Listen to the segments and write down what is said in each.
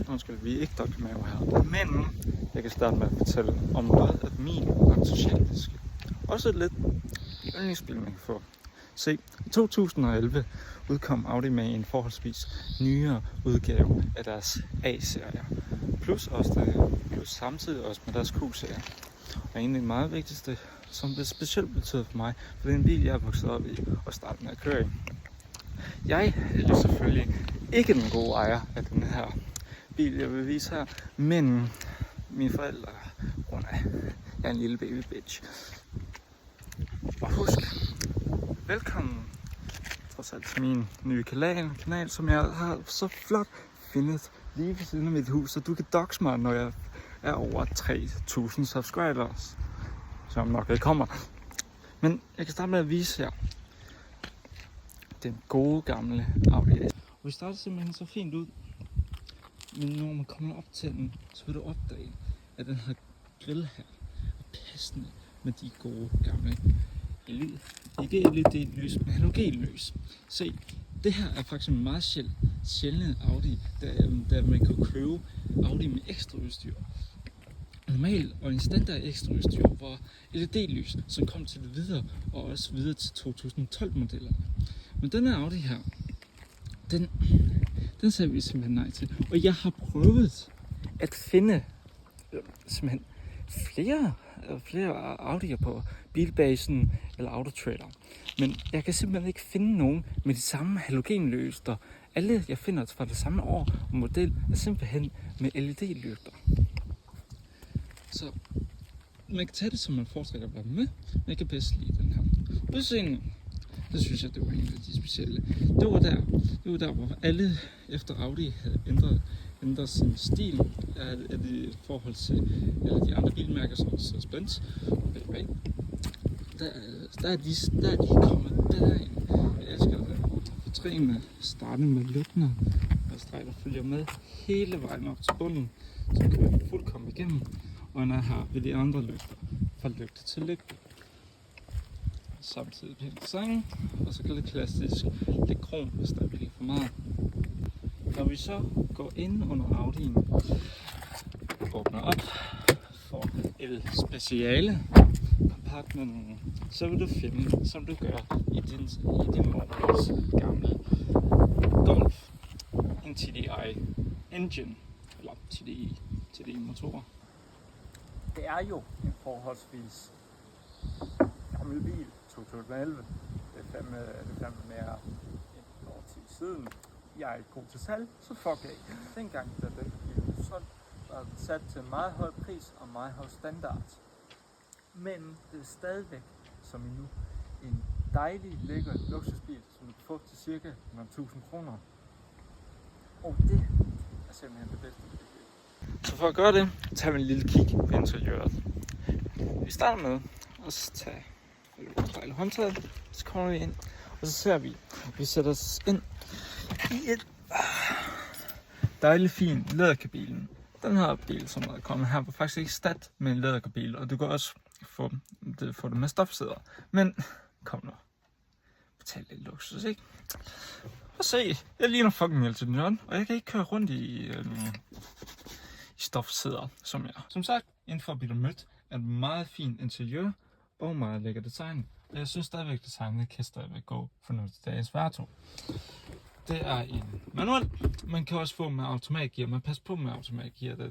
Undskyld, vi er ikke Dr. Mave her. Men jeg kan starte med at fortælle om noget af min entusiastiske. Også lidt yndlingsbil, man kan få. Se, i 2011 udkom Audi med en forholdsvis nyere udgave af deres A-serier. Plus samtidig også med deres Q-serie. Og egentlig det meget vigtigste, som det specielt betyder for mig, for det er en bil, jeg er vokset op i og startet med at køre i. Jeg er selvfølgelig ikke den gode ejer af den her bil, jeg vil vise her, men mine forældre, jeg er en lille baby bitch. Og husk, velkommen trods alt til min nye kanal, som jeg har så flot fundet lige ved siden af mit hus, så du kan doxe mig, når jeg er over 3.000 subscribers, som nok ikke kommer. Men jeg kan starte med at vise jer den gode gamle Audi S. Og vi starter simpelthen så fint ud, men når man kommer op til den, så vil du opdage, at den her grill her er passende med de gode gamle ikke LED-lys, men halogenlys. Se, det her er faktisk en meget sjældent Audi, da man kan købe Audi med ekstra udstyr. Normalt og en standard ekstra udstyr var LED-lys, som kom til det videre, og også videre til 2012-modellerne. Men den her Audi her, den sagde vi simpelthen nej til. Og jeg har prøvet at finde simpelthen flere Audi'er på Bilbasen eller Autotrader. Men jeg kan simpelthen ikke finde nogen med de samme halogenlygter. Alle jeg finder fra det samme år og model er simpelthen med LED-lygter. Så man kan tage det, som man foretrækker at være med, men jeg kan bedst lide den her. Udseende, det synes jeg, det var en af de specielle. Det var der, hvor alle efter Audi havde ændret sin stil af det i forhold til alle de andre bilmærker, som Mercedes-Benz og BMW. Der er de kommet derind. Jeg elsker det. Fortrinene starter med lygtene og streg, der følger med hele vejen op til bunden, så kan man fuldkommen igennem. Og den er her ved de andre lygter, fra lygte til lygte. Samtidig pænt design, og så lidt klassisk lidt krom, hvis der bliver for meget. Når vi så går ind under Audi'en, åbner op for El Speciale compartmenten, så vil du finde, som du gør i din mormors gamle Golf, en TDI engine, eller TDI motorer. Det er jo en forholdsvis gammel bil, 2011. Det er fandme mere end et år siden. Jeg er ikke god til salg, så fuck af. Dengang, da den bil blev solgt, var den sat til en meget høj pris og meget høj standard. Men det er stadigvæk, som i nu, en dejlig, lækker luksusbil, som du kan få til cirka 100.000 kroner. Og det er simpelthen det bedste. Så for at gøre det, tager vi en lille kig på interiøret. Vi starter med at tage vores dejlige håndtag, så kommer vi ind, og så ser vi sætter os ind i et dejligt fint læderkabine. Den her bil, som er kommet her, var faktisk ikke stat med en læderkabine, og du kan også få det med stofsæder. Men kom nu, betal lidt luksus, ikke? Og se, jeg ligner fucking Elton John, og jeg kan ikke køre rundt i stofsæder, som jeg. Som sagt, inden for at blive mødt, er et meget fint interiør og meget lækker design. Og jeg synes stadigvæk, designet kan stadigvæk gå for noget til dagens værtog. Det er en manuel. Man kan også få med automatgear. Man passer på med automatgear.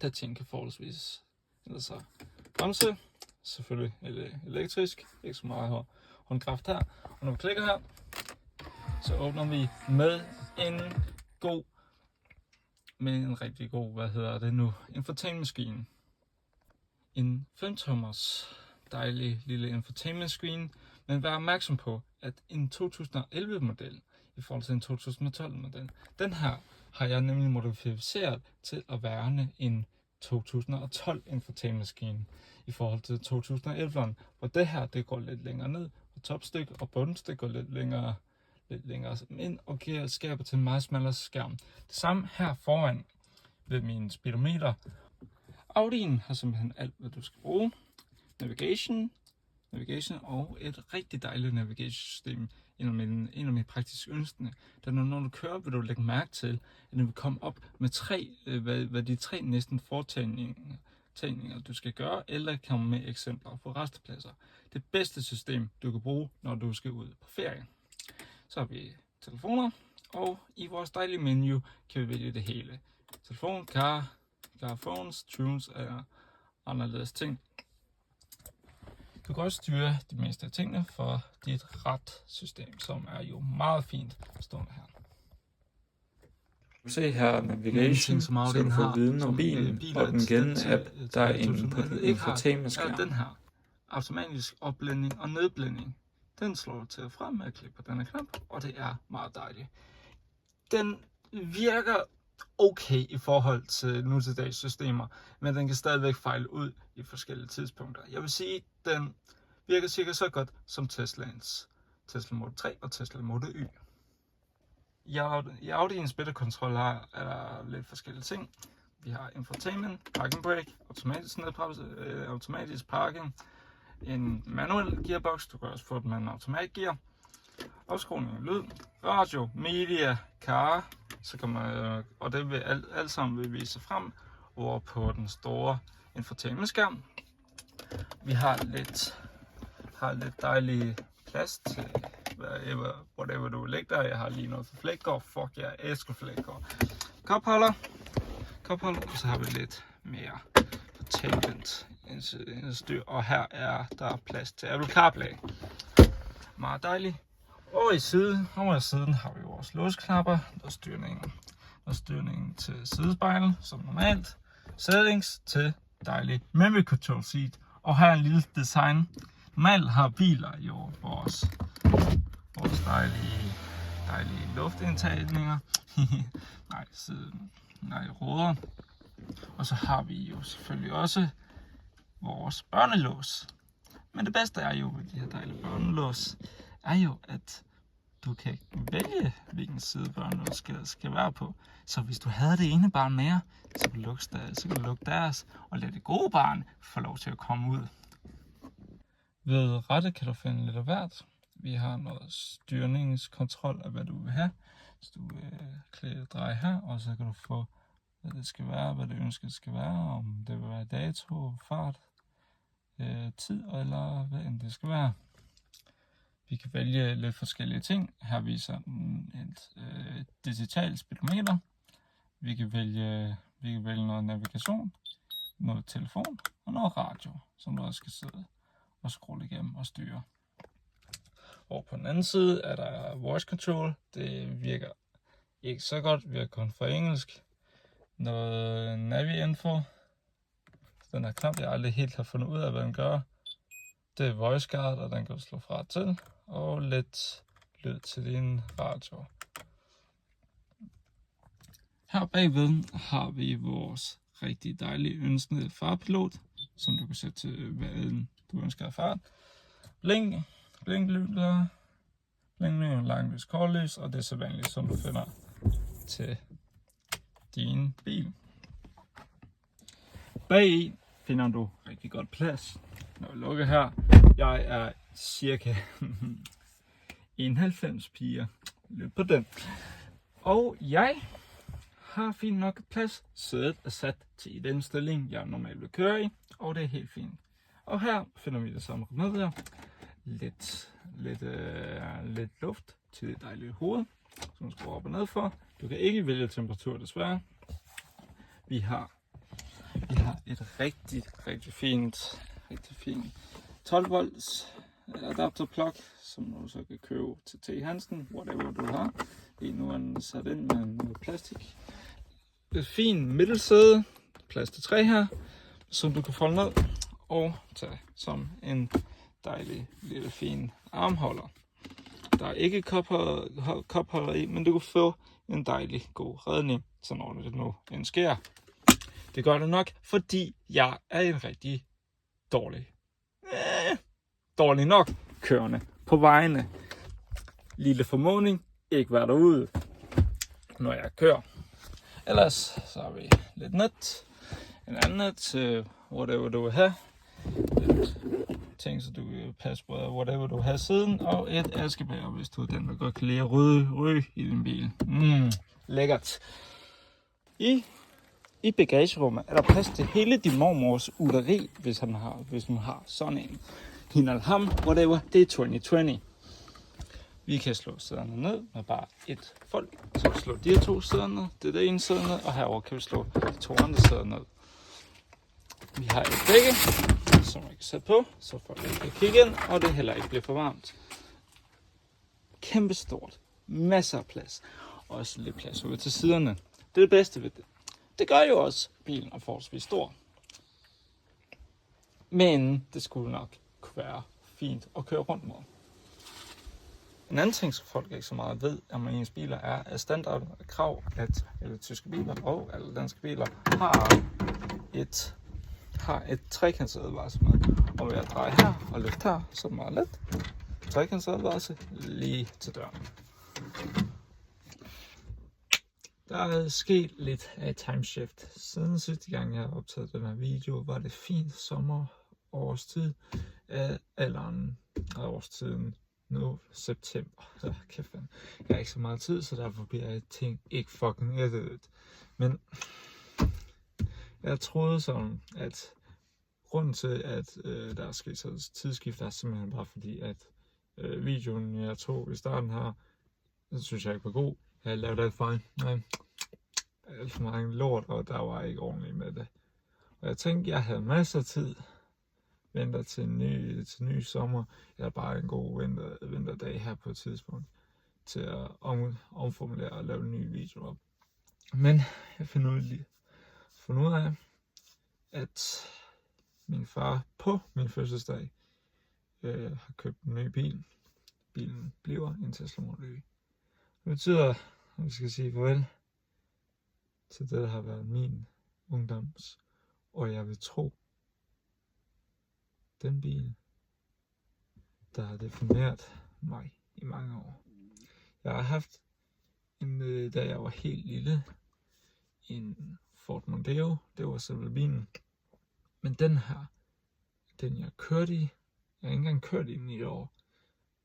Der ting kan forholdsvis ændre sig. Bremse, selvfølgelig elektrisk. Ikke så meget håndkraft her. Og når vi klikker her, så åbner vi med en rigtig god, infotainmentmaskine. En 5-tommers dejlig lille infotainmentmaskine. Men vær opmærksom på, at en 2011-model i forhold til en 2012-model, den her har jeg nemlig modificeret til at være en 2012 infotainmentmaskine i forhold til 2011'eren, hvor det her det går lidt længere ned, og topstykke og bundstykke går lidt længere ind og skaber til en meget smallere skærm. Det samme her foran ved min speedometer. Audi'en har simpelthen alt, hvad du skal bruge. Navigation og et rigtig dejligt navigationssystem en af mine praktiske ønsker, da når du kører, vil du lægge mærke til, at du vil komme op med hvad de 3 næsten fortagninger, du skal gøre, eller komme med eksempler på rastepladser. Det bedste system, du kan bruge, når du skal ud på ferie. Så har vi telefoner, og i vores dejlige menu kan vi vælge det hele. Telefon, car phones, tunes og anderledes ting. Du kan også styre de meste af tingene for dit ret-system, som er jo meget fint stående her. Du ser her navigation, så du får viden om bilen, og den gældende app, der er inde på din infotainment-skærm. Den her automatisk opblænding og nedblænding, den slår du til og frem med at klikke på denne knap, og det er meget dejligt. Den virker okay i forhold til nu til dags systemer, men den kan stadigvæk fejle ud i forskellige tidspunkter. Jeg vil sige, den virker cirka så godt som Tesla Model 3 og Tesla Model Y. I Audi'ens beta-kontrol er der lidt forskellige ting. Vi har infotainment, parking brake, automatisk parking, en manuel gearbox, du kan også få den med en automatgear, afskruning af lyd, radio, media, car, så kan man, og det vil alt sammen vil vise frem over på den store infotainment-skærm. Vi har lidt dejlig plads til whatever du vil lægge der. Jeg har lige noget for flækker. Fuck, jeg elsker flækker. Kopholder, og så har vi lidt mere infotainment styr, og her er der plads til Apple CarPlay. Meget dejligt. Over i siden har vi vores låsknapper, der er styringen til sidespejlet, som normalt. Settings til dejlig memory control seat, og her er en lille design. Normalt har biler jo vores dejlige luftindtagninger. Ruder. Og så har vi jo selvfølgelig også vores børnelås. Men det bedste er jo ved de her dejlige børnelås, er jo, at du kan vælge, hvilken side børnelås skal være på. Så hvis du havde det ene barn mere, så kan du lukke deres, og lade det gode barn få lov til at komme ud. Ved rette kan du finde lidt af hvert. Vi har noget styrningskontrol af, hvad du vil have. Så du dreje her, og så kan du få, hvad det skal være, hvad det ønsker skal være, om det vil være dato, fart, tid, eller hvad end det skal være. Vi kan vælge lidt forskellige ting. Her viser den et digitalt speedometer. Vi kan vælge noget navigation, noget telefon og noget radio, som du også skal sidde og scrolle igennem og styre. Og på den anden side er der voice control. Det virker ikke så godt, virker kun for engelsk. Noget navi-info. Den her knap, jeg aldrig helt har fundet ud af, hvad den gør. Det er voice guard, og den kan du slå fra til. Og lidt lyd til din radio. Her bagved har vi vores rigtig dejlige ønskede farpilot, som du kan sætte til, hvad du ønsker af fart. Blinklygter, langlys, kortlys, og det er så vanligt, som du finder til din bil. Bagi finder du rigtig godt plads. Når vi lukker her, jeg er cirka 91 piger. Løb på den. Og jeg har fint nok plads. Sædet er sat til den stilling, jeg normalt vil køre i, og det er helt fint. Og her finder vi det samme ned her. Lidt luft til det dejlige hoved, som du skruer op og ned for. Du kan ikke vælge temperatur, desværre. Vi har et rigtig fint 12 volts adapter plug, som du så kan købe til T. Hansen, whatever du har. Lige nu er den sat ind med noget plastik. Et fint middelsæde, plads til 3 her, som du kan folde ned og tage som en dejlig lille fin armholder. Der er ikke kopholder i, men du kan få en dejlig god redning, så når det nu end sker. Det gør det nok, fordi jeg er en rigtig dårlig nok kørende på vejene. Lille formodning, ikke være derude, når jeg kører. Ellers så har vi lidt net, en anden net, whatever du vil have. ting, så du kan passe på whatever du har siden, og et askebær, hvis du er den, der godt kan lide røg i din bil. Lækkert. I bagagerummet er der plads til hele din mormors uderi, hvis hun har sådan en. Hende eller ham, whatever, det er 2020. Vi kan slå sæderne ned med bare et folk. Så kan vi slå de her 2 sæder ned, det er det ene sæde ned, og herover kan vi slå de 2 andre sæder ned. Vi har et dække, som man kan sætte på, så folk ikke kan kigge ind, og det heller ikke bliver for varmt. Kæmpe stort. Masser af plads. Også lidt plads ude til siderne. Det er det bedste ved det. Det gør jo også, at bilen er forholdsvis stor. Men det skulle nok kunne være fint at køre rundt med. En anden ting, som folk ikke så meget ved om ens biler, er, at standard krav, at alle tyske biler og alle danske biler har et trekantsadvarsel med. Og ved at dreje her og løfte her, så er det meget let. Trekantsadvarsel lige til døren. Der er sket lidt af et timeshift. Siden sidste gang, jeg har optaget den her video, var det fint sommerårstid af alderen af årstiden. Nu september. Så kæft, jeg har ikke så meget tid, så derfor bliver ting ikke fucking editet. Men jeg troede sådan, at grunden til, at der er sket så tidsskift, er simpelthen bare fordi, at videoen, jeg tog i starten her, den synes jeg ikke var god. Jeg lavede det fejl. Alt for meget lort, og der var ikke ordentligt med det. Og jeg tænkte, jeg havde masser af tid. Venter til ny sommer, eller bare en god vinterdag her på et tidspunkt, til at omformulere og lave en ny video op. Men jeg finder ud af, at min far på min fødselsdag har købt en ny bil. Bilen bliver en Tesla Model Y. Det betyder, at vi skal sige farvel til det, der har været min ungdoms, og jeg vil tro, den bil, der har defineret mig i mange år. Jeg har haft, da jeg var helt lille, en Ford Mondeo. Det var selve bilen. Men den her, den jeg kørte i, jeg har ikke engang kørt i den i et år,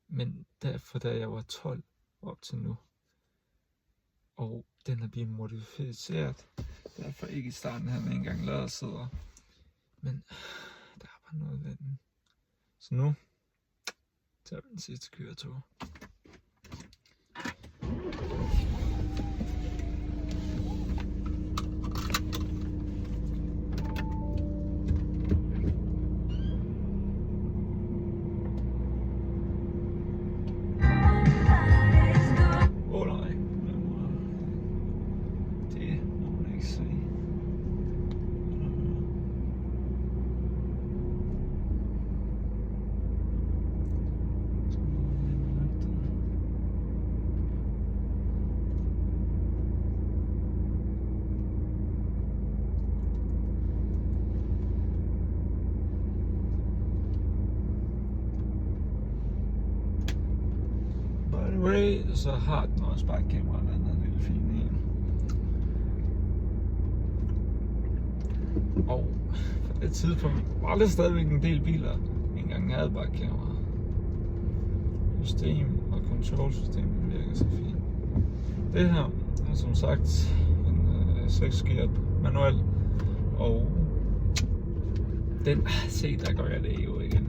men derfor da jeg var 12 op til nu. Og den er blevet modificeret. Derfor ikke i starten havde jeg ikke engang lædersæder. Men der er bare noget ved den. Så nu tager vi den sidste køretur. Så har den også bare et kamera, der er lidt fint i. Og på det tidspunkt var det stadigvæk en del biler, ikke engang havde bare et kamera. System og kontrolsystemet virker så fint. Det her er som sagt en 6-gear manuel, og den, se der går jeg det jo igen,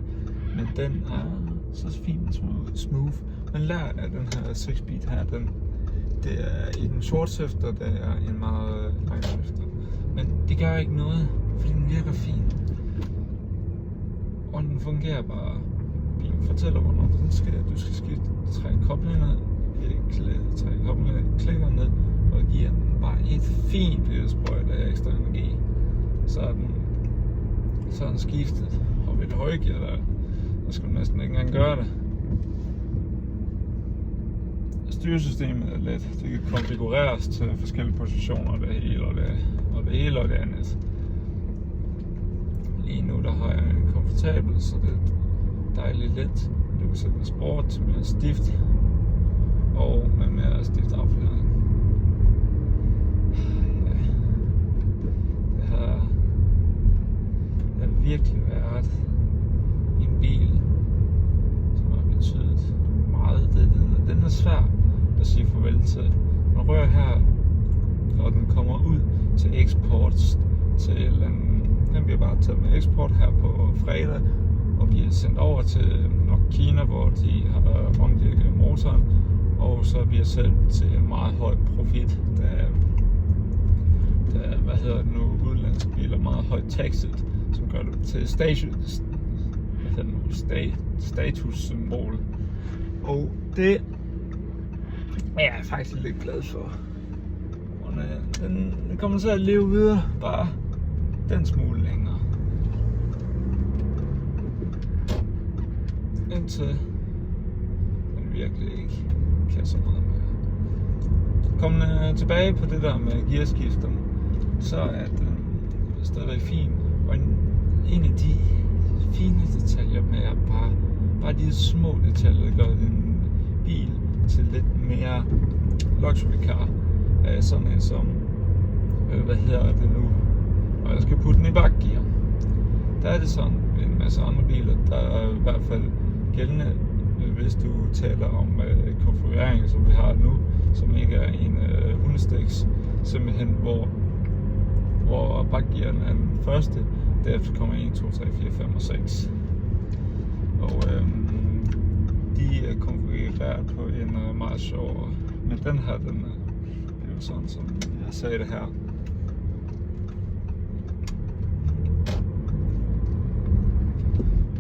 men den er så fint smooth. Men lær af den her 6-speed her, det er i den short shifter, det er en meget lang shifter. Men det gør ikke noget, fordi den virker fint. Og den fungerer bare. Bilen fortæller, hvornår den skal. Du skal skifte, trække koblingen klikker ned, og giver den bare et fint lille sprøjt af ekstra energi. Så er den skiftet. Og ved det høje gear der skal du næsten ikke engang gøre det. Styresystemet er let. Det kan konfigureres til forskellige positioner, det hele og det andet. Lige nu der har jeg en komfortabel, så det er dejligt let. Du kan sætte sport til mere stift og med mere stift affjedring. Ja. Det har virkelig været en bil, til eksport til den bliver bare taget med eksport her på fredag og bliver sendt over til nok Kina, hvor de har omlægget motoren, og så bliver sendt til en meget høj profit, da udenlandske biler meget højt taxet, som gør det til statussymbol. Og det er jeg faktisk lidt glad for. Og den kommer til at leve videre, bare den smule længere. Indtil den virkelig ikke kan så meget mere. Kommende tilbage på det der med gearskifter, så er den stadig fin. Og en af de fine detaljer med er bare de små detaljer, der gør en bil til lidt mere luxury car. Sådan en som, når jeg skal putte den i bakgear. Der er det sådan en masse andre biler, der er i hvert fald gældende, hvis du taler om konfigurering, som vi har nu, som ikke er en hundestiks, simpelthen hvor bakgearen er den første, derefter kommer 1, 2, 3, 4, 5 og 6. Og de er konfigureret på en meget sjov, men den her, det er jo sådan, som jeg sagde det her.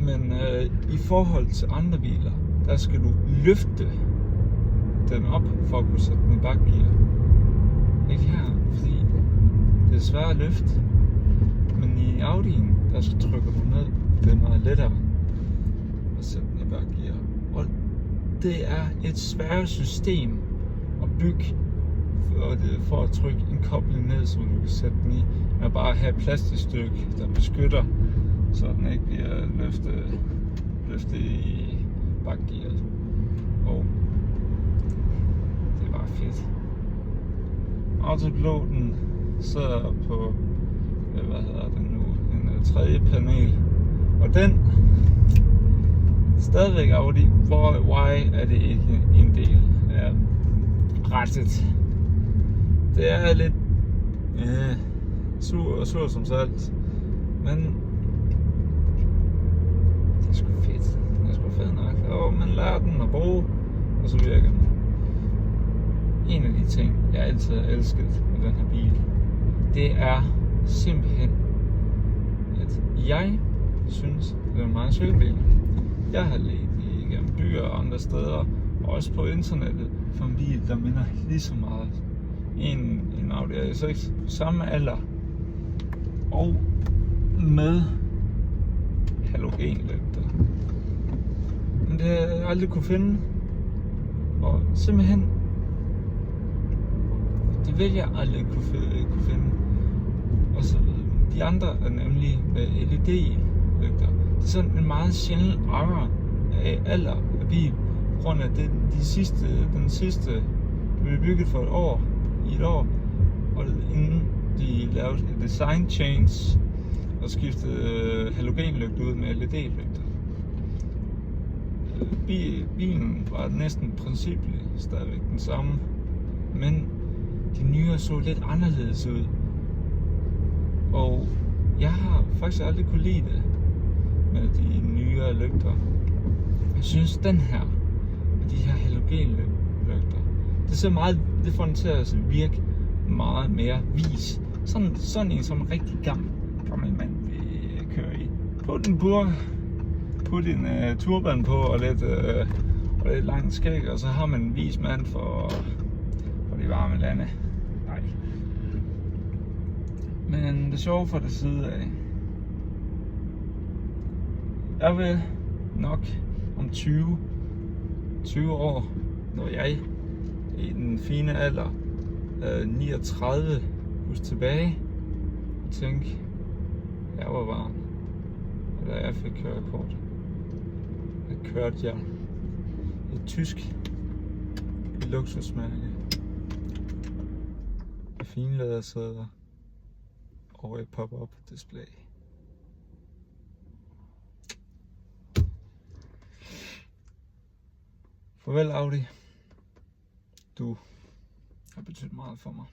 Men i forhold til andre biler, der skal du løfte den op for at kunne sætte den i bakgear. Ikke her, fordi det er svært at løfte. Men i Audi'en, der så trykker du ned. Det er meget lettere at sætte den i bakgear. Og det er et svært system at bygge for at trykke en kobling ned, så du kan sætte den i. Men bare have et plastikstykke, der beskytter, så den ikke bliver løftet i bakgearet. Og det er bare fedt. Autopiloten sidder på, en tredje panel. Og den, stadigvæk Audi, why er det ikke en del af rettet? Det er lidt sur som salt, men det er sgu fedt. Det er sgu fedt nok. Og man lærer den at bruge, og så virker den. En af de ting, jeg altid har elsket med den her bil, det er simpelthen, at jeg synes, det er en meget sød bil. Jeg har ledt igennem byer og andre steder, og også på internettet, for en bil, der minder lige så meget en Audi A6 på samme alder, og med halogenlygter. Men det har jeg aldrig kunne finde, og simpelthen, det vil jeg aldrig kunne finde. Og så de andre er nemlig med LED-lygter. Det er sådan en meget sjælden alder af bil, på grund af den sidste blev bygget for et år, og inden de lavede et design change og skiftede halogenlygter ud med LED-lygter. Bilen var næsten principielt stadigvæk den samme, men de nye så lidt anderledes ud. Og jeg har faktisk aldrig kunne lide det med de nyere lygter. Jeg synes den her, med de her halogenlygter, det får den til at virke meget mere vis. Sådan en som en rigtig gammel mand vil køre i. Put en turban på og lidt langt skæg, og så har man en vis mand for de varme lande. Nej. Men det sjove fra det side af, jeg vil nok om 20 år, når jeg i den fine alder 39 husk tilbage og tænke, jeg var varm, og da jeg fik kørekort, der kørte jeg et tysk luksusmærke med fine lædersæder og et pop-up display. Farvel Audi, du har betydet meget for mig.